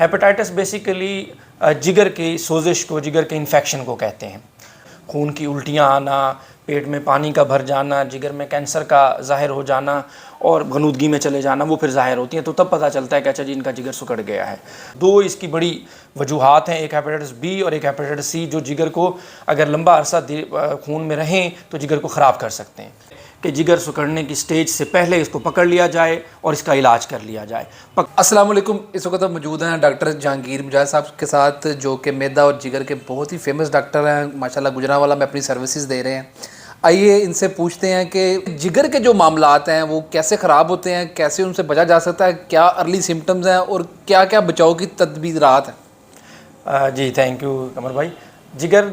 Hepatitis basically जिगर की सोजिश को, जिगर के इन्फेक्शन को कहते हैं। खून की उल्टियाँ आना, पेट में पानी का भर जाना, जिगर में कैंसर का ज़ाहिर हो जाना और गनुदगी में चले जाना, वो फिर ज़ाहिर होती हैं। तो तब पता चलता है कि अच्छा जी इनका जिगर सिकुड़ गया है। दो इसकी बड़ी वजूहात हैं, एक हेपेटाइटिस बी और एक हेपेटाइटिस सी, जो जिगर को अगर लंबा अरसा खून में रहें तो जिगर को ख़राब कर सकते हैं। कि जिगर सिकुड़ने की स्टेज से पहले इसको पकड़ लिया जाए और इसका इलाज कर लिया जाए। अस्सलाम वालेकुम। इस वक्त हम मौजूद हैं डॉक्टर जहांगीर मुजाहिद साहब के साथ, जो कि मैदा और जिगर के बहुत ही फेमस डॉक्टर हैं। माशाल्लाह गुजरांवाला में अपनी सर्विसेज दे रहे हैं। आइए इनसे पूछते हैं कि जिगर के जो मामलात हैं वो कैसे ख़राब होते हैं, कैसे उनसे बचा जा सकता है, क्या अर्ली सिम्टम्स हैं और क्या क्या बचाव की तदबीरात हैं। जी थैंक यू कमर भाई। जिगर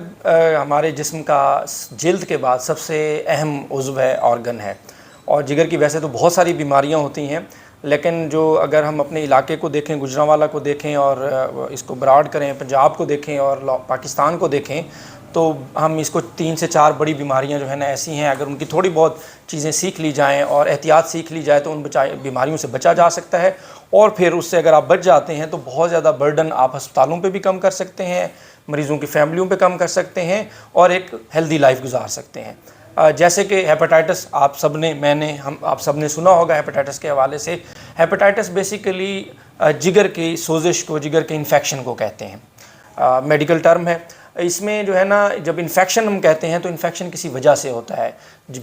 हमारे जिस्म का जल्द के बाद सबसे अहम उज़्व है, ऑर्गन है। और जिगर की वैसे तो बहुत सारी बीमारियां होती हैं, लेकिन जो अगर हम अपने इलाके को देखें, गुजरांवाला को देखें और इसको ब्रॉड करें, पंजाब को देखें और पाकिस्तान को देखें, तो हम इसको 3 से 4 बड़ी बीमारियां जो है ना ऐसी हैं, अगर उनकी थोड़ी बहुत चीज़ें सीख ली जाएं और एहतियात सीख ली जाए तो उन बीमारियों से बचा जा सकता है। और फिर उससे अगर आप बच जाते हैं तो बहुत ज़्यादा बर्डन आप अस्पतालों पे भी कम कर सकते हैं, मरीज़ों की फैमिलियों पे कम कर सकते हैं और एक हेल्दी लाइफ गुजार सकते हैं। जैसे कि हेपेटाइटिस आप सब ने सुना होगा हेपेटाइटिस के हवाले से। हेपेटाइटिस बेसिकली जिगर की सोजिश को, जिगर के इन्फेक्शन को कहते हैं। मेडिकल टर्म है। इसमें जो है ना, जब इन्फेक्शन हम कहते हैं तो इन्फेक्शन किसी वजह से होता है।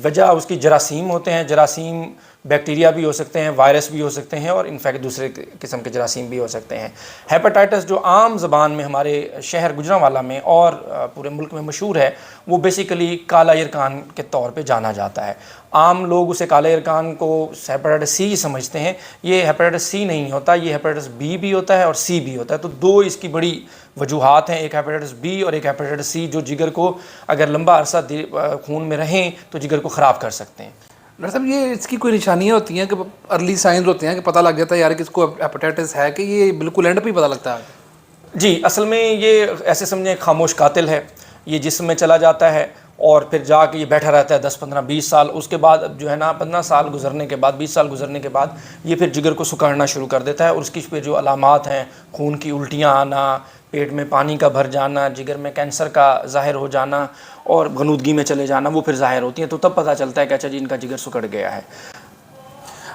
वजह उसकी जरासीम होते हैं। जरासीम बैक्टीरिया भी हो सकते हैं, वायरस भी हो सकते हैं और इनफैक्ट दूसरे किस्म के जरासीम भी हो सकते हैं। हेपेटाइटिस जो आम ज़बान में हमारे शहर गुजरांवाला में और पूरे मुल्क में मशहूर है, वो बेसिकली काला यरकान के तौर पे जाना जाता है। आम लोग उसे काला यरकान को हेपेटाइटिस सी समझते हैं। ये हेपेटाइटिस सी नहीं होता, ये हेपेटाइटिस बी भी होता है और सी भी होता है। तो दो इसकी बड़ी वजूहात हैं, एक हेपेटाइटिस बी और एक हेपेटाइटिस सी, जो जिगर को अगर लंबा अरसा खून में रहें तो जिगर को ख़राब कर सकते हैं। डॉक्टर साहब, ये इसकी कोई निशानियाँ होती हैं कि अर्ली साइंस होते हैं कि पता लग जाता है यार कि इसको हेपेटाइटिस है, कि ये बिल्कुल एंड पे ही पता लगता है? जी, असल में ये ऐसे समझें खामोश कातिल है। ये जिस्म में चला जाता है और फिर जाके ये बैठा रहता है 10, 15, 20 साल। उसके बाद जो है ना 15 साल गुजरने के बाद, 20 साल गुजरने के बाद ये फिर जिगर को सुखाड़ना शुरू कर देता है। और उसकी पे जो अलामात हैं, खून की उल्टियाँ आना, पेट में पानी का भर जाना, जिगर में कैंसर का ज़ाहिर हो जाना और गनुदगी में चले जाना, वो फिर ज़ाहिर होती हैं। तो तब पता चलता है कि अच्छा जी इनका जिगर सिकुड़ गया है।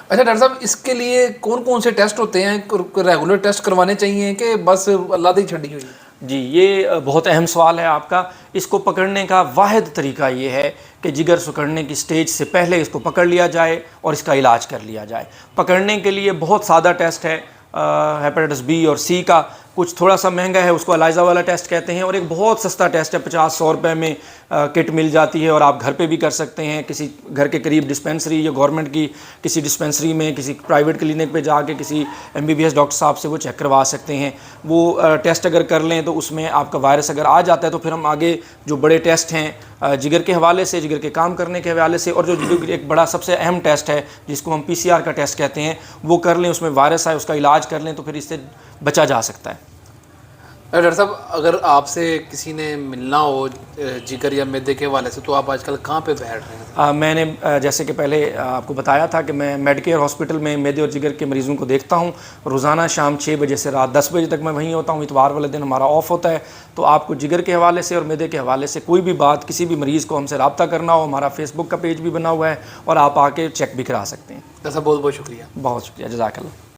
अच्छा डॉक्टर साहब, इसके लिए कौन कौन से टेस्ट होते हैं? रेगुलर टेस्ट करवाने चाहिए कि बस अल्लाह दी छड़ी हुई? जी, ये बहुत अहम सवाल है आपका। इसको पकड़ने का वाहिद तरीका ये है कि जिगर सिकुड़ने की स्टेज से पहले इसको पकड़ लिया जाए और इसका इलाज कर लिया जाए। पकड़ने के लिए बहुत सादा टेस्ट है हेपेटाइटिस बी और सी का। कुछ थोड़ा सा महंगा है, उसको एलाइजा वाला टेस्ट कहते हैं। और एक बहुत सस्ता टेस्ट है, 50-100 रुपये में किट मिल जाती है और आप घर पे भी कर सकते हैं। किसी घर के करीब डिस्पेंसरी या गवर्नमेंट की किसी डिस्पेंसरी में, किसी प्राइवेट क्लिनिक पे जाके किसी MBBS डॉक्टर साहब से वो चेक करवा सकते हैं। वो टेस्ट अगर कर लें तो उसमें आपका वायरस अगर आ जाता है तो फिर हम आगे जो बड़े टेस्ट हैं जिगर के हवाले से, जिगर के काम करने के हवाले से, और जो एक बड़ा सबसे अहम टेस्ट है जिसको हम PCR का टेस्ट कहते हैं, वो कर लें। उसमें वायरस आए, उसका इलाज कर लें तो फिर इससे बचा जा सकता है। डॉक्टर साहब, अगर आपसे किसी ने मिलना हो जिगर या मैदे के हवाले से, तो आप आजकल कहाँ पे बैठ रहे हैं? मैंने जैसे कि पहले आपको बताया था कि मैं मेडिकेयर हॉस्पिटल में मैदे और जिगर के मरीज़ों को देखता हूँ। रोज़ाना शाम 6 बजे से रात 10 बजे तक मैं वहीं होता हूँ। इतवार वाले दिन हमारा ऑफ होता है। तो आपको जिगर के हवाले से और मैदे के हवाले से कोई भी बात, किसी भी मरीज़ को हमसे रब्ता करना हो, हमारा फेसबुक का पेज भी बना हुआ है और आप आके चेक भी करा सकते हैं। डॉक्टर साहब बहुत बहुत शुक्रिया। बहुत शुक्रिया, जज़ाकल्लाह।